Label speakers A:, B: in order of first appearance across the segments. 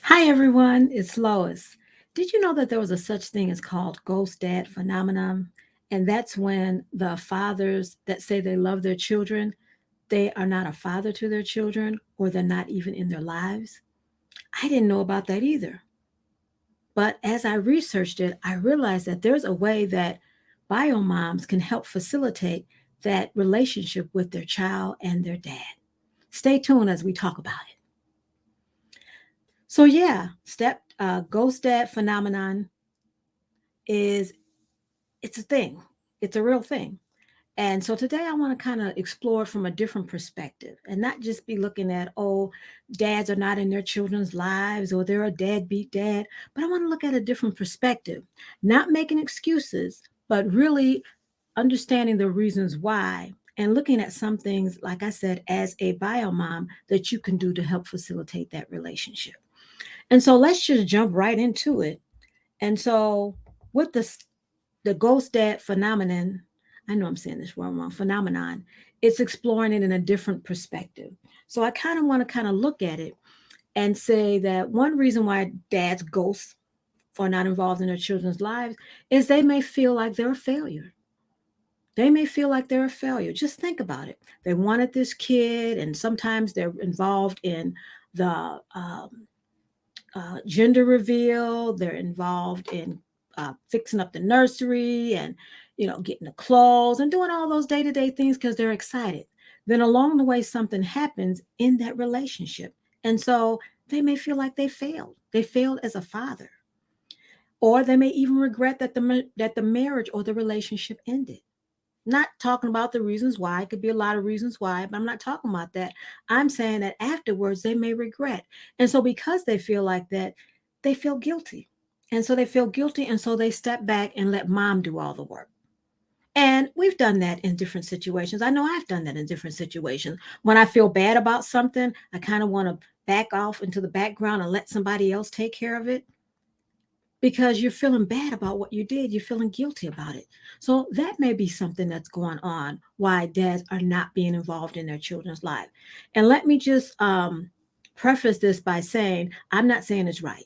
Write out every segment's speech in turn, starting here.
A: Hi everyone, it's Lois. Did you know that there was a such thing as called ghost dad phenomenon? And that's when the fathers that say they love their children, they are not a father to their children or they're not even in their lives. I didn't know about that either. But as I researched it, I realized that there's a way that bio moms can help facilitate that relationship with their child and their dad. Stay tuned as we talk about it. So yeah, step ghost dad phenomenon is it's a thing. It's a real thing. And so today I want to kind of explore it from a different perspective and not just be looking at, oh, dads are not in their children's lives or they're a deadbeat dad, but I want to look at a different perspective, not making excuses, but really understanding the reasons why and looking at some things, like I said, as a bio mom that you can do to help facilitate that relationship. And so let's just jump right into it. And so with the ghost dad phenomenon, I know I'm saying this wrong, phenomenon, it's exploring it in a different perspective. So I kind of want to kind of look at it and say that one reason why dads ghosts are not involved in their children's lives is they may feel like they're a failure. They may feel like they're a failure. Just think about it. They wanted this kid, and sometimes they're involved in the gender reveal. They're involved in fixing up the nursery and, getting the clothes and doing all those day-to-day things because they're excited. Then along the way, something happens in that relationship. And so they may feel like they failed. They failed as a father. Or they may even regret that the marriage or the relationship ended. Not talking about the reasons why. It could be a lot of reasons why, but I'm not talking about that. I'm saying that afterwards they may regret. And so because they feel like that, they feel guilty. And so they feel guilty. And so they step back and let mom do all the work. And we've done that in different situations. I know I've done that in different situations. When I feel bad about something, I kind of want to back off into the background and let somebody else take care of it because you're feeling bad about what you did. You're feeling guilty about it. So that may be something that's going on why dads are not being involved in their children's life. And let me just preface this by saying I'm not saying it's right.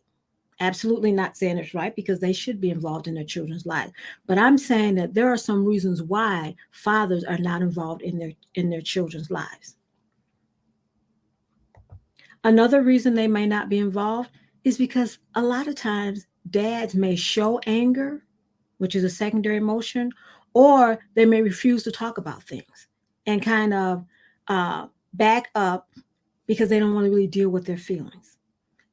A: Absolutely not saying it's right because they should be involved in their children's lives. But I'm saying that there are some reasons why fathers are not involved in their children's lives. Another reason they may not be involved is because a lot of times dads may show anger, which is a secondary emotion, or they may refuse to talk about things and kind of uh, back up because they don't want to really deal with their feelings.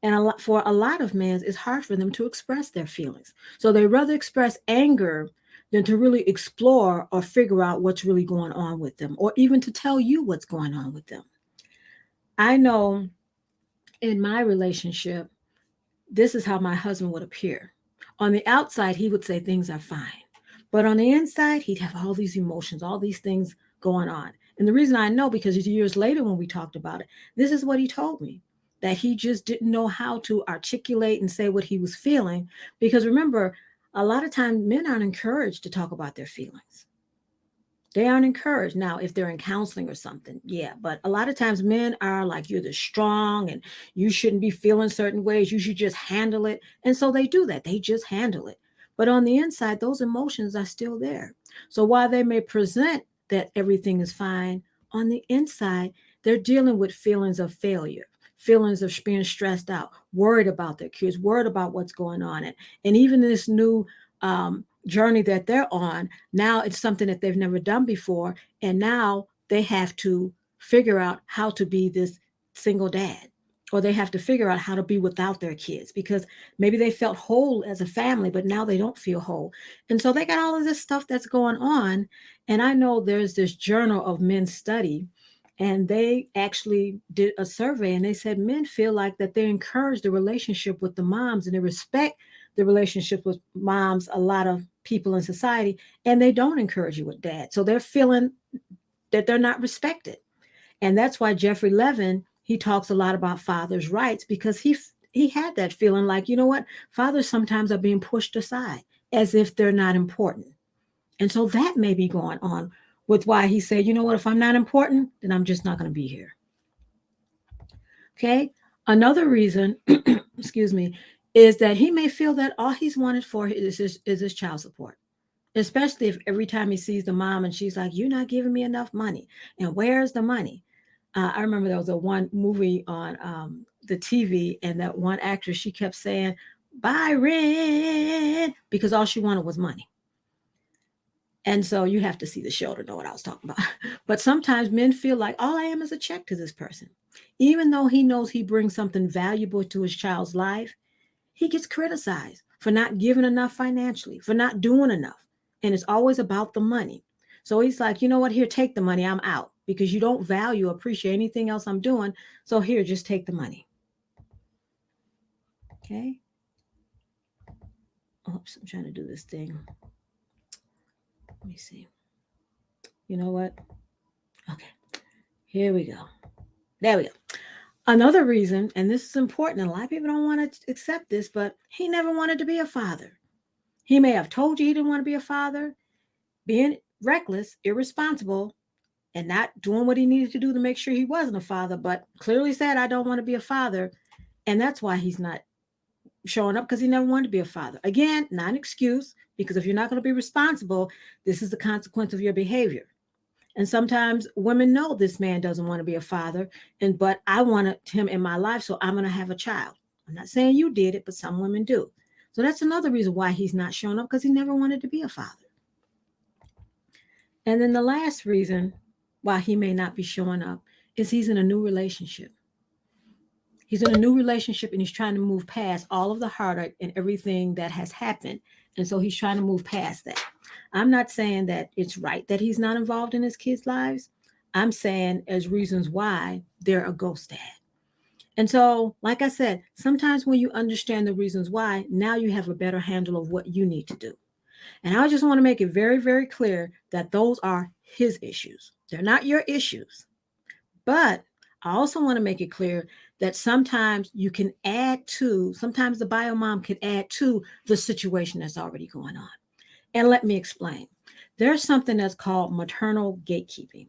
A: And for a lot of men, it's hard for them to express their feelings. So they rather express anger than to really explore or figure out what's really going on with them, or even to tell you what's going on with them. I know in my relationship, this is how my husband would appear. On the outside, he would say things are fine. But on the inside, he'd have all these emotions, all these things going on. And the reason I know, because years later when we talked about it, this is what he told me that he just didn't know how to articulate and say what he was feeling. Because remember, a lot of times men aren't encouraged to talk about their feelings. They aren't encouraged. Now, if they're in counseling or something, yeah. But a lot of times men are like, you're the strong and you shouldn't be feeling certain ways. You should just handle it. And so they do that. They just handle it. But on the inside, those emotions are still there. So while they may present that everything is fine, on the inside, they're dealing with feelings of failure, feelings of being stressed out, worried about their kids, worried about what's going on. And even this new journey that they're on, now it's something that they've never done before. And now they have to figure out how to be this single dad, or they have to figure out how to be without their kids because maybe they felt whole as a family, but now they don't feel whole. And so they got all of this stuff that's going on. And I know there's this journal of men study, and they actually did a survey and they said men feel like that they encourage the relationship with the moms and they respect the relationship with moms, a lot of people in society, and they don't encourage you with dad. So they're feeling that they're not respected. And that's why Jeffrey Levin, he talks a lot about fathers' rights because he had that feeling like, you know what, fathers sometimes are being pushed aside as if they're not important. And so that may be going on with why he said, you know what, if I'm not important, then I'm just not going to be here. Okay. Another reason, excuse me, is that he may feel that all he's wanted for is his child support. Especially if every time he sees the mom and she's like, "You're not giving me enough money. And where's the money?" I remember there was a one movie on the TV, and that one actress, she kept saying, "Byron," because all she wanted was money. And so you have to see the show to know what I was talking about. But sometimes men feel like all I am is a check to this person. Even though he knows he brings something valuable to his child's life, he gets criticized for not giving enough financially, for not doing enough. And it's always about the money. So he's like, you know what? Here, take the money. I'm out because you don't value, appreciate anything else I'm doing. So here, just take the money. Okay. Oops, I'm trying to do this thing. Let me see. You know what? Okay. Here we go. There we go. Another reason, and this is important, and a lot of people don't want to accept this, but he never wanted to be a father. He may have told you he didn't want to be a father, being reckless, irresponsible, and not doing what he needed to do to make sure he wasn't a father, but clearly said, I don't want to be a father. And that's why he's not showing up, because he never wanted to be a father. Again, not an excuse, because if you're not going to be responsible, this is the consequence of your behavior. And sometimes women know this man doesn't want to be a father, and but I wanted him in my life, so I'm going to have a child. I'm not saying you did it, but some women do. So that's another reason why he's not showing up, because he never wanted to be a father. And then the last reason why he may not be showing up is he's in a new relationship. He's in a new relationship and he's trying to move past all of the heartache and everything that has happened. And so he's trying to move past that. I'm not saying that it's right that he's not involved in his kids' lives. I'm saying as reasons why they're a ghost dad. And so, like I said, sometimes when you understand the reasons why, now you have a better handle of what you need to do. And I just want to make it very, very clear that those are his issues. They're not your issues. But I also want to make it clear that sometimes you can add to, sometimes the bio mom can add to the situation that's already going on. And let me explain. There's something that's called maternal gatekeeping.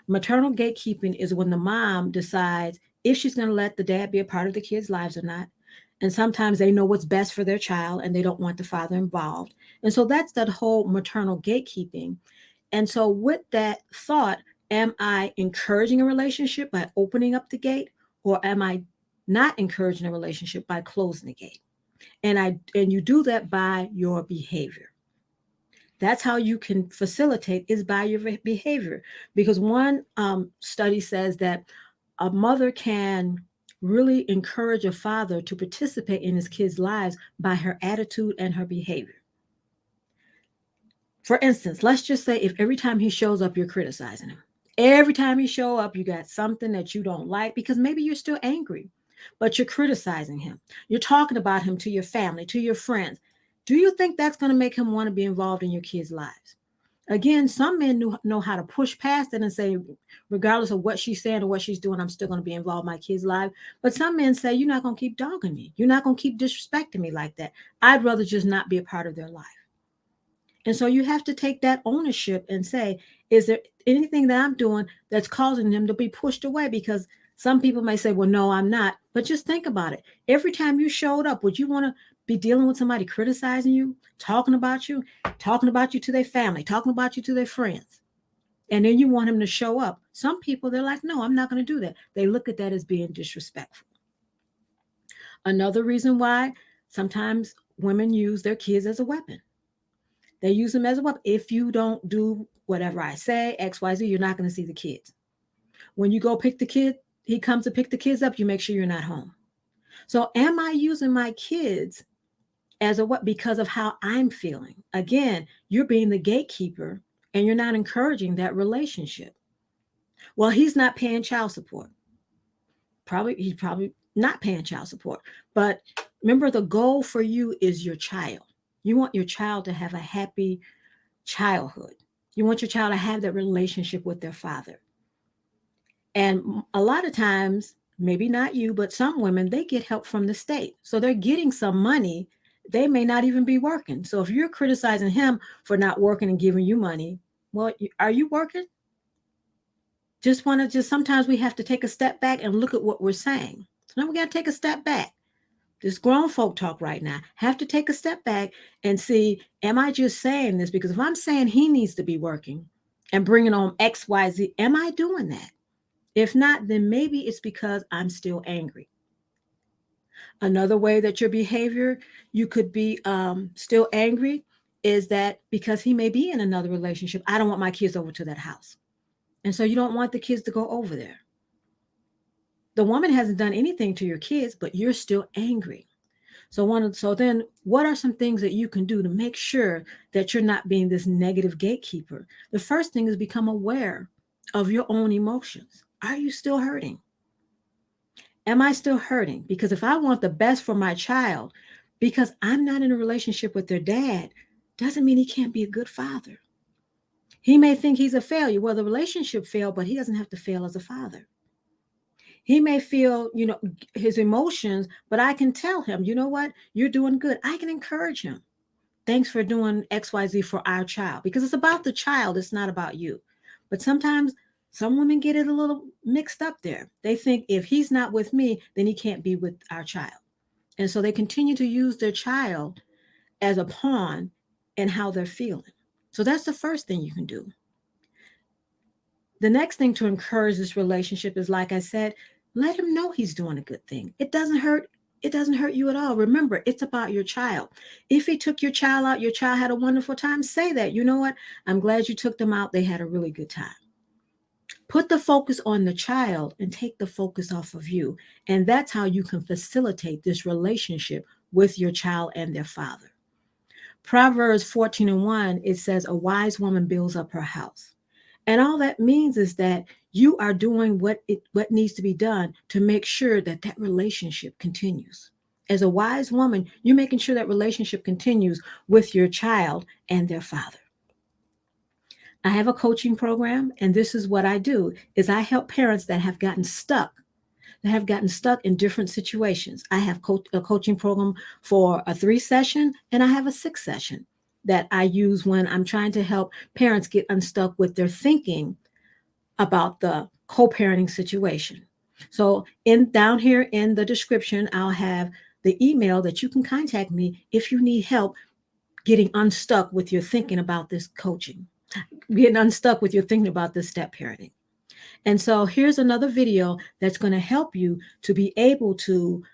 A: Maternal gatekeeping is when the mom decides if she's going to let the dad be a part of the kids' lives or not. And sometimes they know what's best for their child and they don't want the father involved. And so that's that whole maternal gatekeeping. And so, with that thought, am I encouraging a relationship by opening up the gate, or am I not encouraging a relationship by closing the gate? And you do that by your behavior. That's how you can facilitate, is by your behavior. Because one study says that a mother can really encourage a father to participate in his kids' lives by her attitude and her behavior. For instance, let's just say if every time he shows up, you're criticizing him. Every time he show up, you got something that you don't like because maybe you're still angry, but you're criticizing him. You're talking about him to your family, to your friends. Do you think that's going to make him want to be involved in your kids' lives? Again, some men know how to push past it and say, regardless of what she's saying or what she's doing, I'm still going to be involved in my kids' life. But some men say, you're not going to keep dogging me. You're not going to keep disrespecting me like that. I'd rather just not be a part of their life. And so you have to take that ownership and say, is there anything that I'm doing that's causing them to be pushed away? Because some people may say, well, no, I'm not. But just think about it. Every time you showed up, would you want to be dealing with somebody criticizing you, talking about you to their family, talking about you to their friends? And then you want him to show up. Some people, they're like, no, I'm not going to do that. They look at that as being disrespectful. Another reason why sometimes women use their kids as a weapon. They use them as a weapon. If you don't do whatever I say, XYZ, you're not going to see the kids. When you go pick the kid, he comes to pick the kids up, you make sure you're not home. So am I using my kids as a what? Because of how I'm feeling. Again, you're being the gatekeeper and you're not encouraging that relationship. Well, he's not paying child support. He's probably not paying child support. But remember, the goal for you is your child. You want your child to have a happy childhood. You want your child to have that relationship with their father. And a lot of times, maybe not you, but some women, they get help from the state. So they're getting some money. They may not even be working. So if you're criticizing him for not working and giving you money, well, are you working? Just sometimes we have to take a step back and look at what we're saying. So now we got to take a step back. This grown folk talk right now. Have to take a step back and see, am I just saying this? Because if I'm saying he needs to be working and bringing on X, Y, Z, am I doing that? If not, then maybe it's because I'm still angry. Another way that your behavior, you could be still angry, is that because he may be in another relationship. I don't want my kids over to that house. And so you don't want the kids to go over there. The woman hasn't done anything to your kids, but you're still angry. So then what are some things that you can do to make sure that you're not being this negative gatekeeper? The first thing is become aware of your own emotions. Are you still hurting? Am I still hurting? Because if I want the best for my child, because I'm not in a relationship with their dad, doesn't mean he can't be a good father. He may think he's a failure. Well, the relationship failed, but he doesn't have to fail as a father. He may feel, his emotions, but I can tell him, you know what? You're doing good. I can encourage him. Thanks for doing XYZ for our child, because it's about the child. It's not about you. But sometimes some women get it a little mixed up there. They think if he's not with me, then he can't be with our child. And so they continue to use their child as a pawn in how they're feeling. So that's the first thing you can do. The next thing to encourage this relationship is, like I said, let him know he's doing a good thing. It doesn't hurt. It doesn't hurt you at all. Remember, it's about your child. If he took your child out, your child had a wonderful time, say that. You know what? I'm glad you took them out. They had a really good time. Put the focus on the child and take the focus off of you. And that's how you can facilitate this relationship with your child and their father. Proverbs 14:1, it says, a wise woman builds up her house. And all that means is that you are doing what needs to be done to make sure that that relationship continues. As a wise woman, you're making sure that relationship continues with your child and their father. I have a coaching program, and this is what I do is I help parents that have gotten stuck in different situations. I have a coaching program for a 3 session, and I have a 6 session that I use when I'm trying to help parents get unstuck with their thinking about the co-parenting situation. So down here in the description, I'll have the email that you can contact me if you need help getting unstuck with your thinking about this coaching, getting unstuck with your thinking about this step parenting. And so here's another video that's going to help you to be able to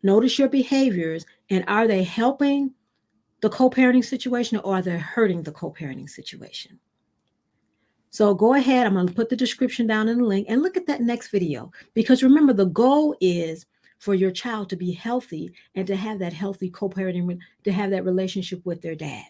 A: notice your behaviors, and are they helping the co-parenting situation, or are they hurting the co-parenting situation? So go ahead. I'm going to put the description down in the link and look at that next video, because remember, the goal is for your child to be healthy and to have that healthy co-parenting, to have that relationship with their dad.